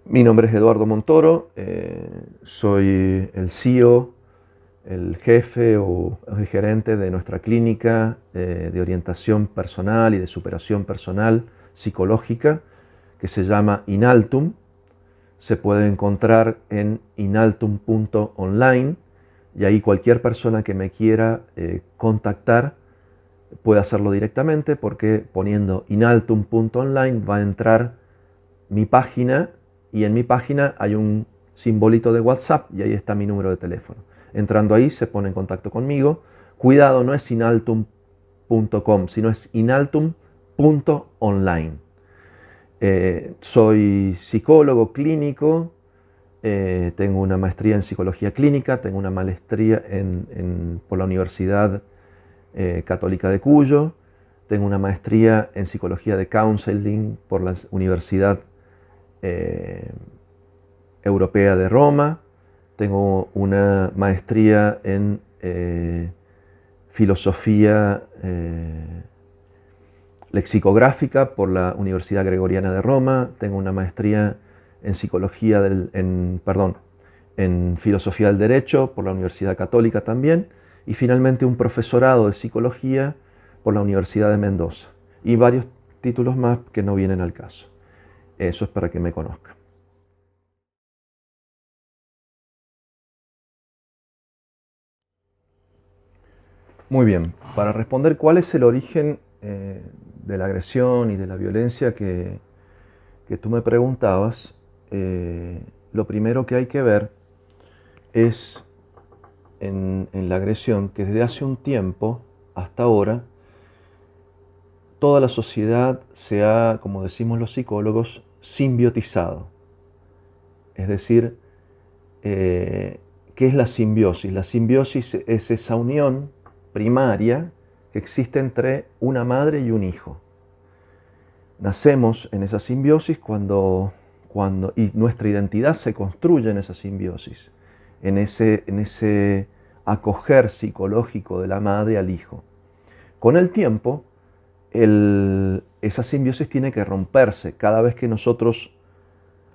Mi nombre es Eduardo Montoro, soy el CEO, el jefe o el gerente de nuestra clínica de orientación personal y de superación personal psicológica que se llama Inaltum. Se puede encontrar en inaltum.online y ahí cualquier persona que me quiera contactar puede hacerlo directamente porque poniendo inaltum.online va a entrar mi página y en mi página hay un simbolito de WhatsApp y ahí está mi número de teléfono. Entrando ahí se pone en contacto conmigo. Cuidado, no es inaltum.com, sino es inaltum.online. Soy psicólogo clínico, tengo una maestría en psicología clínica, tengo una maestría por la Universidad Católica de Cuyo, tengo una maestría en psicología de counseling por la Universidad Europea de Roma, tengo una maestría en filosofía lexicográfica por la Universidad Gregoriana de Roma, tengo una maestría en psicología en filosofía del derecho por la Universidad Católica también, y finalmente un profesorado de psicología por la Universidad de Mendoza, y varios títulos más que no vienen al caso. Eso es para que me conozcan. Muy bien, para responder cuál es el origen de la agresión y de la violencia que tú me preguntabas, lo primero que hay que ver es en la agresión que desde hace un tiempo hasta ahora toda la sociedad se ha, como decimos los psicólogos, simbiotizado. Es decir, ¿qué es la simbiosis? La simbiosis es esa unión primaria que existe entre una madre y un hijo. Nacemos en esa simbiosis y nuestra identidad se construye en esa simbiosis, en ese acoger psicológico de la madre al hijo. Con el tiempo, esa simbiosis tiene que romperse. Cada vez que nosotros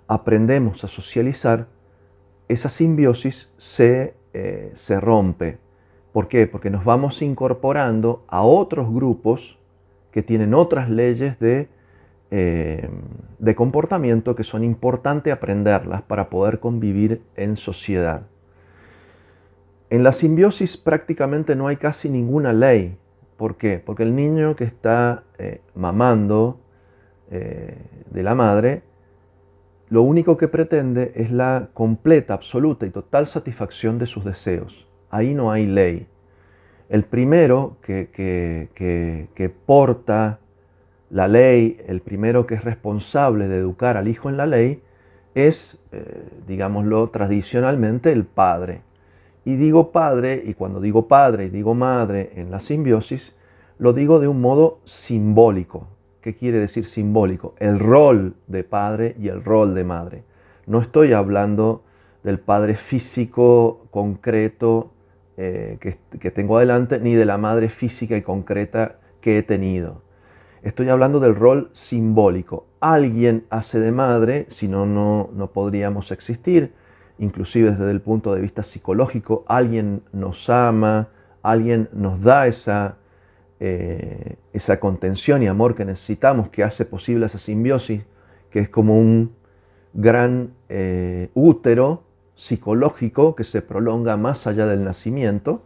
aprendemos a socializar, esa simbiosis se rompe. ¿Por qué? Porque nos vamos incorporando a otros grupos que tienen otras leyes de comportamiento que son importantes aprenderlas para poder convivir en sociedad. En la simbiosis prácticamente no hay casi ninguna ley. ¿Por qué? Porque el niño que está mamando de la madre, lo único que pretende es la completa, absoluta y total satisfacción de sus deseos. Ahí no hay ley. El primero que porta la ley, el primero que es responsable de educar al hijo en la ley, es, digámoslo tradicionalmente, el padre. Y digo padre, y cuando digo padre y digo madre en la simbiosis, lo digo de un modo simbólico. ¿Qué quiere decir simbólico? El rol de padre y el rol de madre. No estoy hablando del padre físico, concreto, que tengo adelante, ni de la madre física y concreta que he tenido. Estoy hablando del rol simbólico. Alguien hace de madre, si no, no podríamos existir. Inclusive desde el punto de vista psicológico, alguien nos ama, alguien nos da esa contención y amor que necesitamos, que hace posible esa simbiosis, que es como un gran útero psicológico que se prolonga más allá del nacimiento,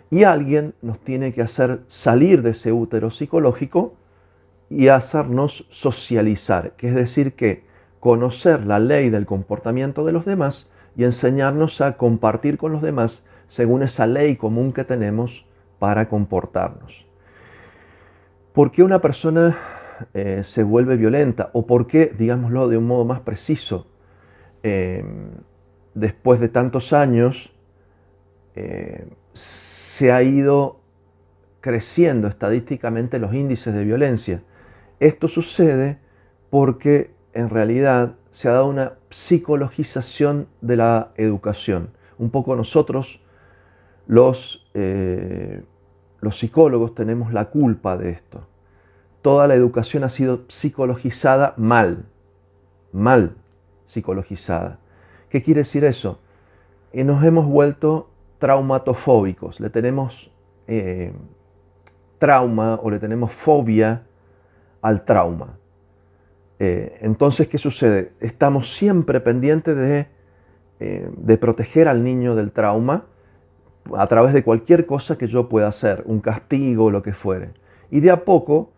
y alguien nos tiene que hacer salir de ese útero psicológico y hacernos socializar, que es decir, que conocer la ley del comportamiento de los demás y enseñarnos a compartir con los demás según esa ley común que tenemos para comportarnos. ¿Por qué una persona se vuelve violenta? ¿O por qué, digámoslo de un modo más preciso, eh, después de tantos años se ha ido creciendo estadísticamente los índices de violencia? Esto sucede porque en realidad se ha dado una psicologización de la educación. Un poco nosotros, los psicólogos, tenemos la culpa de esto. Toda la educación ha sido psicologizada mal, mal. psicologizada. ¿Qué quiere decir eso? Nos hemos vuelto traumatofóbicos, le tenemos trauma o le tenemos fobia al trauma. Entonces, ¿qué sucede? Estamos siempre pendientes de proteger al niño del trauma a través de cualquier cosa que yo pueda hacer, un castigo, lo que fuere. Y de a poco,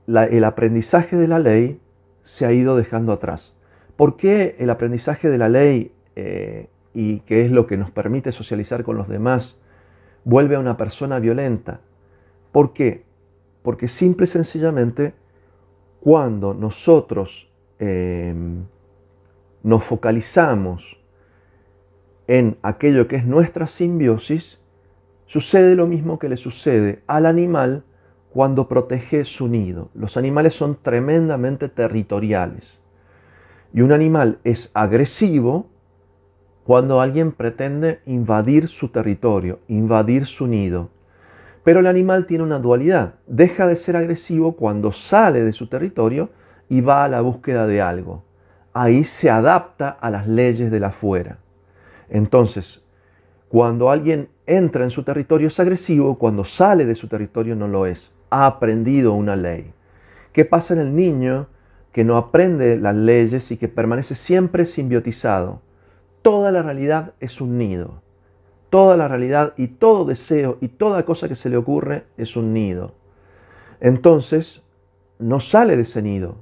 el aprendizaje de la ley se ha ido dejando atrás. ¿Por qué el aprendizaje de la ley, y que es lo que nos permite socializar con los demás, vuelve a una persona violenta? ¿Por qué? Porque simple y sencillamente, cuando nosotros nos focalizamos en aquello que es nuestra simbiosis, sucede lo mismo que le sucede al animal cuando protege su nido. Los animales son tremendamente territoriales. Y un animal es agresivo cuando alguien pretende invadir su territorio, invadir su nido. Pero el animal tiene una dualidad. Deja de ser agresivo cuando sale de su territorio y va a la búsqueda de algo. Ahí se adapta a las leyes del afuera. Entonces, cuando alguien entra en su territorio es agresivo, cuando sale de su territorio no lo es. Ha aprendido una ley. ¿Qué pasa en el niño que no aprende las leyes y que permanece siempre simbiotizado? Toda la realidad es un nido. Toda la realidad y todo deseo y toda cosa que se le ocurre es un nido. Entonces, no sale de ese nido.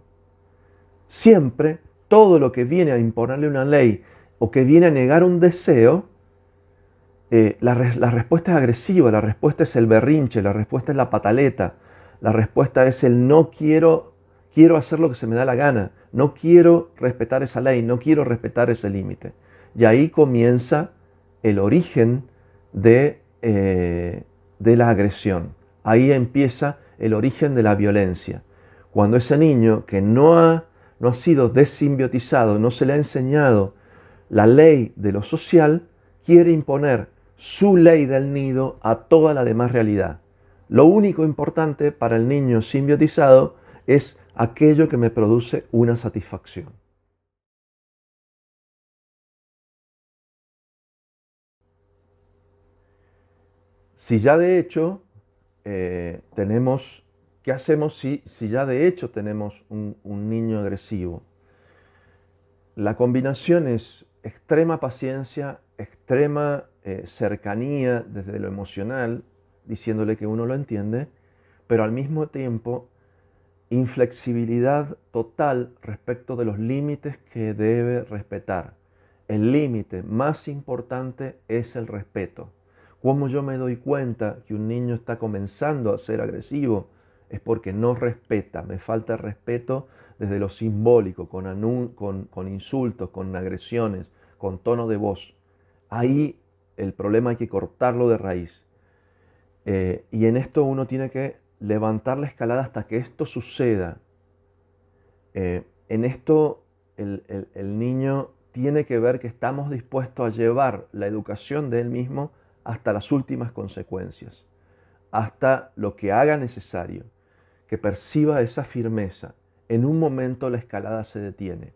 Siempre todo lo que viene a imponerle una ley o que viene a negar un deseo, la respuesta es agresiva, la respuesta es el berrinche, la respuesta es la pataleta, la respuesta es el no quiero hacer lo que se me da la gana, no quiero respetar esa ley, no quiero respetar ese límite. Y ahí comienza el origen de la agresión. Ahí empieza el origen de la violencia. Cuando ese niño que no ha sido desimbiotizado, no se le ha enseñado la ley de lo social, quiere imponer su ley del nido a toda la demás realidad. Lo único importante para el niño simbiotizado es aquello que me produce una satisfacción. Si ya de hecho ¿qué hacemos si ya de hecho tenemos un niño agresivo? La combinación es extrema paciencia, extrema cercanía desde lo emocional, diciéndole que uno lo entiende, pero al mismo tiempo inflexibilidad total respecto de los límites que debe respetar. El límite más importante es el respeto. ¿Cómo yo me doy cuenta que un niño está comenzando a ser agresivo? Es porque no respeta, me falta el respeto desde lo simbólico, con insultos, con agresiones, con tono de voz. Ahí el problema hay que cortarlo de raíz. Y en esto uno tiene que levantar la escalada hasta que esto suceda. En esto el niño tiene que ver que estamos dispuestos a llevar la educación de él mismo hasta las últimas consecuencias, hasta lo que haga necesario, que perciba esa firmeza. En un momento la escalada se detiene.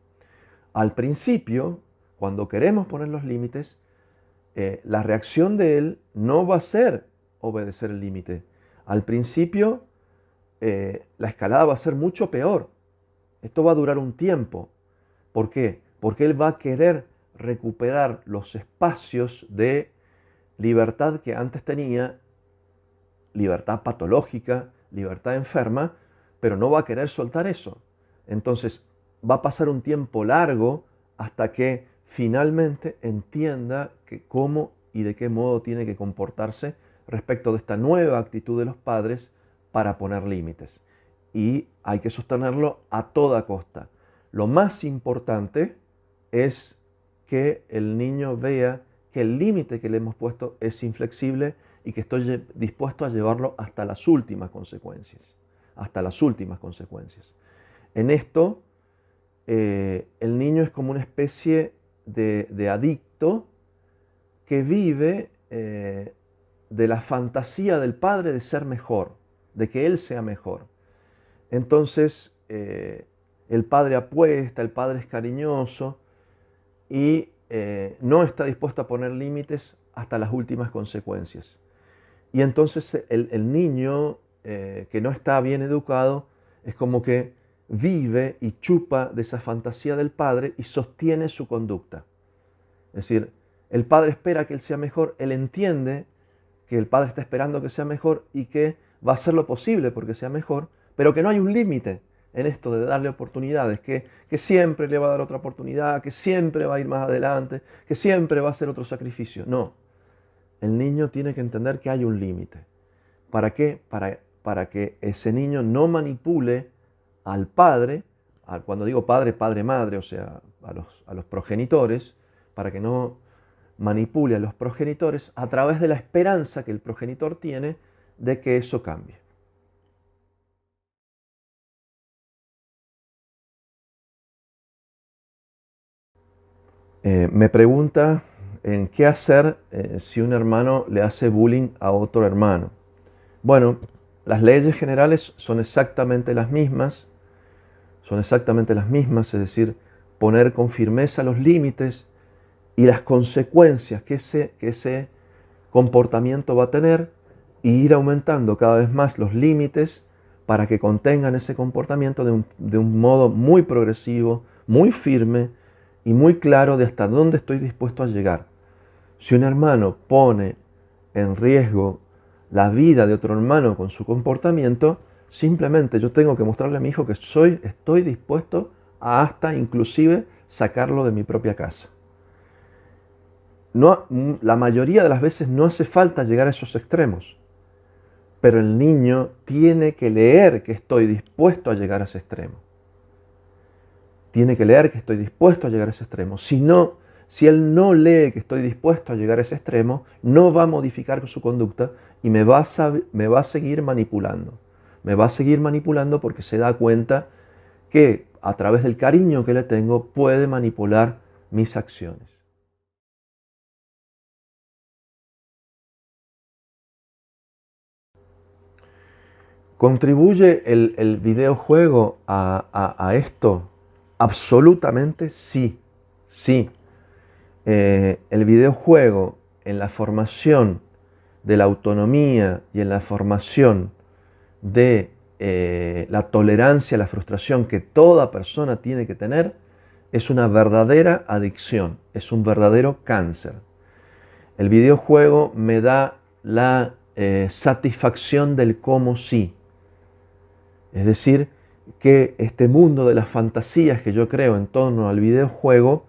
Al principio, cuando queremos poner los límites, la reacción de él no va a ser obedecer el límite. Al principio, la escalada va a ser mucho peor. Esto va a durar un tiempo. ¿Por qué? Porque él va a querer recuperar los espacios de libertad que antes tenía, libertad patológica, libertad enferma, pero no va a querer soltar eso. Entonces va a pasar un tiempo largo hasta que finalmente entienda que cómo y de qué modo tiene que comportarse respecto de esta nueva actitud de los padres para poner límites. Y hay que sostenerlo a toda costa. Lo más importante es que el niño vea que el límite que le hemos puesto es inflexible y que estoy dispuesto a llevarlo hasta las últimas consecuencias. Hasta las últimas consecuencias. En esto, el niño es como una especie de adicto que vive de la fantasía del padre de ser mejor, de que él sea mejor. Entonces, el padre apuesta, el padre es cariñoso y no está dispuesto a poner límites hasta las últimas consecuencias. Y entonces el niño que no está bien educado es como que vive y chupa de esa fantasía del padre y sostiene su conducta. Es decir, el padre espera que él sea mejor, él entiende que el padre está esperando que sea mejor y que va a hacer lo posible porque sea mejor, pero que no hay un límite en esto de darle oportunidades, que siempre le va a dar otra oportunidad, que siempre va a ir más adelante, que siempre va a hacer otro sacrificio. No, el niño tiene que entender que hay un límite. ¿Para qué? Para que ese niño no manipule al padre, cuando digo padre, padre-madre, o sea, a los progenitores, para que no manipule a los progenitores a través de la esperanza que el progenitor tiene de que eso cambie. Me pregunta en qué hacer si un hermano le hace bullying a otro hermano. Bueno, las leyes generales son exactamente las mismas, es decir, poner con firmeza los límites y las consecuencias que ese comportamiento va a tener y ir aumentando cada vez más los límites para que contengan ese comportamiento de un modo muy progresivo, muy firme y muy claro de hasta dónde estoy dispuesto a llegar. Si un hermano pone en riesgo la vida de otro hermano con su comportamiento, simplemente yo tengo que mostrarle a mi hijo que estoy dispuesto a hasta inclusive sacarlo de mi propia casa. No, la mayoría de las veces no hace falta llegar a esos extremos, pero el niño tiene que leer que estoy dispuesto a llegar a ese extremo. Tiene que leer que estoy dispuesto a llegar a ese extremo. Si él no lee que estoy dispuesto a llegar a ese extremo, no va a modificar su conducta y me va a seguir manipulando. Me va a seguir manipulando porque se da cuenta que a través del cariño que le tengo puede manipular mis acciones. ¿Contribuye el videojuego a esto? Absolutamente sí, sí. El videojuego en la formación de la autonomía y en la formación de la tolerancia a la frustración que toda persona tiene que tener es una verdadera adicción, es un verdadero cáncer. El videojuego me da la satisfacción del cómo sí. Es decir, que este mundo de las fantasías que yo creo en torno al videojuego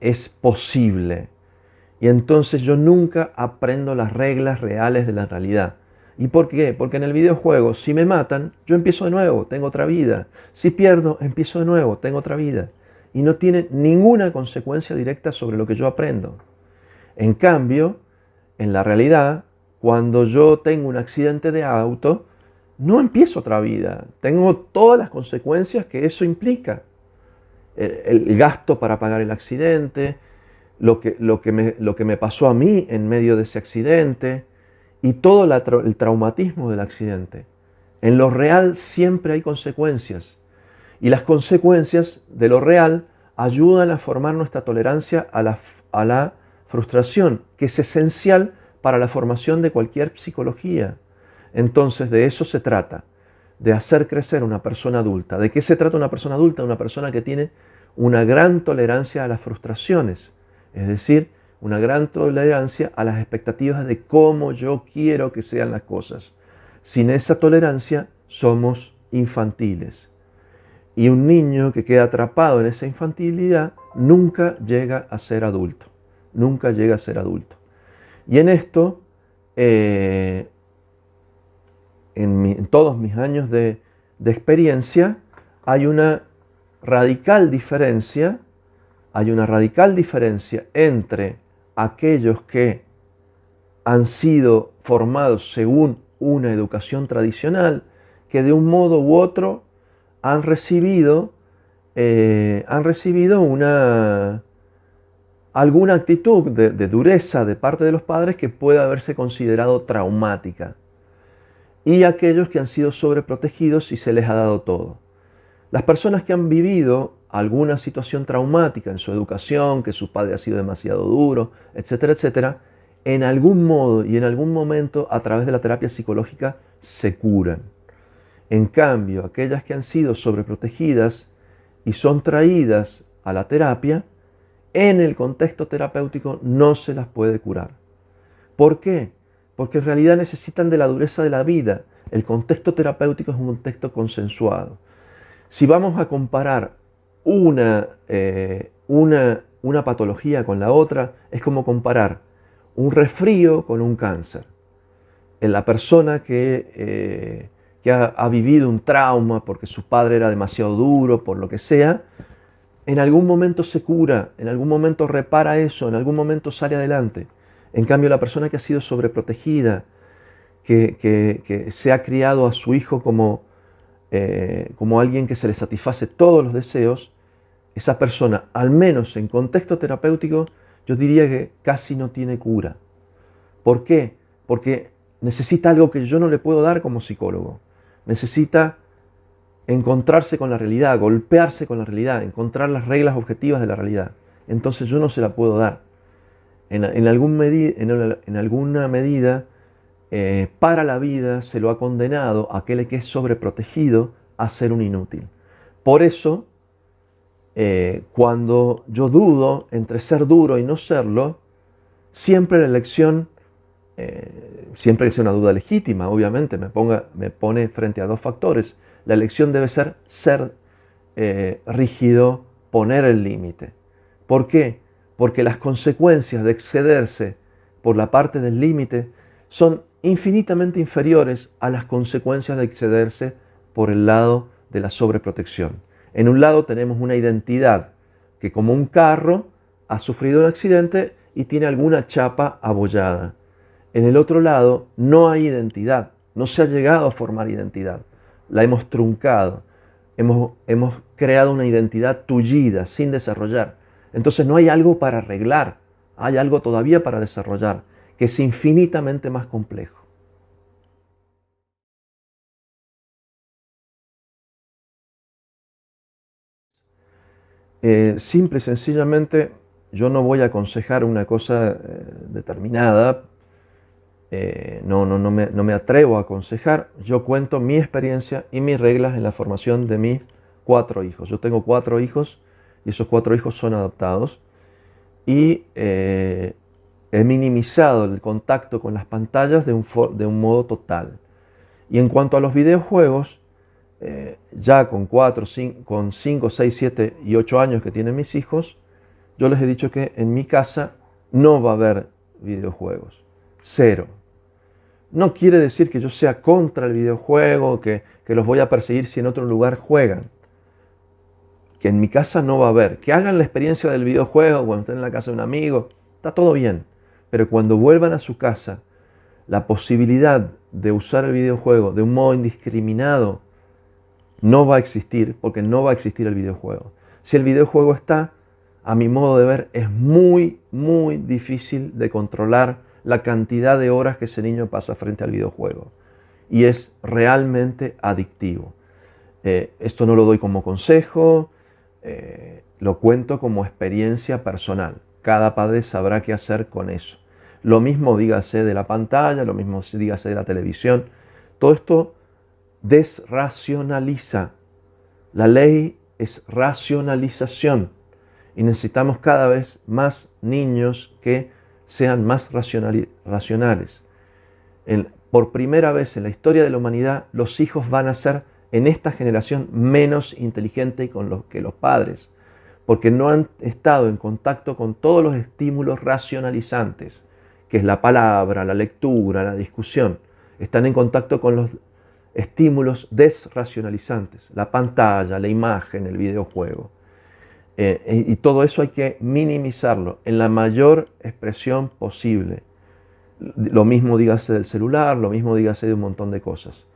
es posible. Y entonces yo nunca aprendo las reglas reales de la realidad. ¿Y por qué? Porque en el videojuego, si me matan, yo empiezo de nuevo, tengo otra vida. Si pierdo, empiezo de nuevo, tengo otra vida. Y no tiene ninguna consecuencia directa sobre lo que yo aprendo. En cambio, en la realidad, cuando yo tengo un accidente de auto, no empiezo otra vida. Tengo todas las consecuencias que eso implica. El gasto para pagar el accidente, lo que me pasó a mí en medio de ese accidente y todo el traumatismo del accidente. En lo real siempre hay consecuencias y las consecuencias de lo real ayudan a formar nuestra tolerancia a la frustración, que es esencial para la formación de cualquier psicología. Entonces de eso se trata, de hacer crecer una persona adulta. ¿De qué se trata una persona adulta? Una persona que tiene una gran tolerancia a las frustraciones, es decir, una gran tolerancia a las expectativas de cómo yo quiero que sean las cosas. Sin esa tolerancia somos infantiles. Y un niño que queda atrapado en esa infantilidad nunca llega a ser adulto. Nunca llega a ser adulto. Y en esto, en todos mis años de experiencia, hay una radical diferencia entre aquellos que han sido formados según una educación tradicional, que de un modo u otro han recibido alguna actitud de dureza de parte de los padres que puede haberse considerado traumática, y aquellos que han sido sobreprotegidos y se les ha dado todo. Las personas que han vivido alguna situación traumática en su educación, que su padre ha sido demasiado duro, etcétera, etcétera, en algún modo y en algún momento a través de la terapia psicológica se curan. En cambio, aquellas que han sido sobreprotegidas y son traídas a la terapia, en el contexto terapéutico no se las puede curar. ¿Por qué? Porque en realidad necesitan de la dureza de la vida. El contexto terapéutico es un contexto consensuado. Si vamos a comparar una patología con la otra, es como comparar un resfrío con un cáncer. En la persona que ha vivido un trauma porque su padre era demasiado duro, por lo que sea, en algún momento se cura, en algún momento repara eso, en algún momento sale adelante. En cambio, la persona que ha sido sobreprotegida, que se ha criado a su hijo como alguien que se le satisface todos los deseos, esa persona, al menos en contexto terapéutico, yo diría que casi no tiene cura. ¿Por qué? Porque necesita algo que yo no le puedo dar como psicólogo. Necesita encontrarse con la realidad, golpearse con la realidad, encontrar las reglas objetivas de la realidad. Entonces yo no se la puedo dar. En alguna medida, para la vida se lo ha condenado a aquel que es sobreprotegido a ser un inútil. Por eso, cuando yo dudo entre ser duro y no serlo, siempre la elección, siempre que sea una duda legítima, obviamente, me pone frente a dos factores. La elección debe ser rígido, poner el límite. ¿Por qué? Porque las consecuencias de excederse por la parte del límite son infinitamente inferiores a las consecuencias de excederse por el lado de la sobreprotección. En un lado tenemos una identidad que, como un carro, ha sufrido un accidente y tiene alguna chapa abollada. En el otro lado no hay identidad, no se ha llegado a formar identidad. La hemos truncado, hemos creado una identidad tullida, sin desarrollar. Entonces no hay algo para arreglar, hay algo todavía para desarrollar, que es infinitamente más complejo. Simple y sencillamente, yo no voy a aconsejar una cosa determinada, no me atrevo a aconsejar. Yo cuento mi experiencia y mis reglas en la formación de mis 4 hijos. Yo tengo 4 hijos y esos 4 hijos son adoptados. Y he minimizado el contacto con las pantallas de un modo total. Y en cuanto a los videojuegos, ya con 5, 6, 7 y 8 años que tienen mis hijos, yo les he dicho que en mi casa no va a haber videojuegos. Cero. No quiere decir que yo sea contra el videojuego, que los voy a perseguir si en otro lugar juegan. Que en mi casa no va a haber. Que hagan la experiencia del videojuego cuando estén en la casa de un amigo, está todo bien. Pero cuando vuelvan a su casa, la posibilidad de usar el videojuego de un modo indiscriminado no va a existir, porque no va a existir el videojuego. Si el videojuego está, a mi modo de ver, es muy, muy difícil de controlar la cantidad de horas que ese niño pasa frente al videojuego. Y es realmente adictivo. Esto no lo doy como consejo, lo cuento como experiencia personal. Cada padre sabrá qué hacer con eso. Lo mismo dígase de la pantalla, lo mismo dígase de la televisión. Todo esto desracionaliza. La ley es racionalización y necesitamos cada vez más niños que sean más racionales. Por primera vez en la historia de la humanidad, los hijos van a ser en esta generación menos inteligentes que los padres, porque no han estado en contacto con todos los estímulos racionalizantes, que es la palabra, la lectura, la discusión. Están en contacto con los estímulos desracionalizantes, la pantalla, la imagen, el videojuego. Y todo eso hay que minimizarlo en la mayor expresión posible. Lo mismo dígase del celular, lo mismo dígase de un montón de cosas.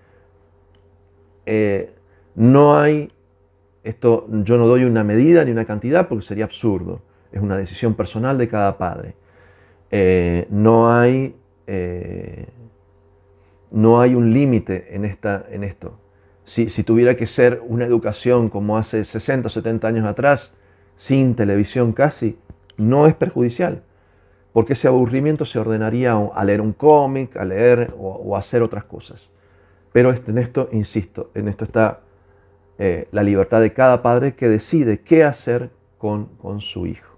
No hay, esto yo no doy una medida ni una cantidad porque sería absurdo. Es una decisión personal de cada padre. No hay un límite en esto. Si tuviera que ser una educación como hace 60 o 70 años atrás, sin televisión casi, no es perjudicial, porque ese aburrimiento se ordenaría a leer un cómic, a leer o a hacer otras cosas. Pero en esto, insisto, en esto está la libertad de cada padre que decide qué hacer con su hijo.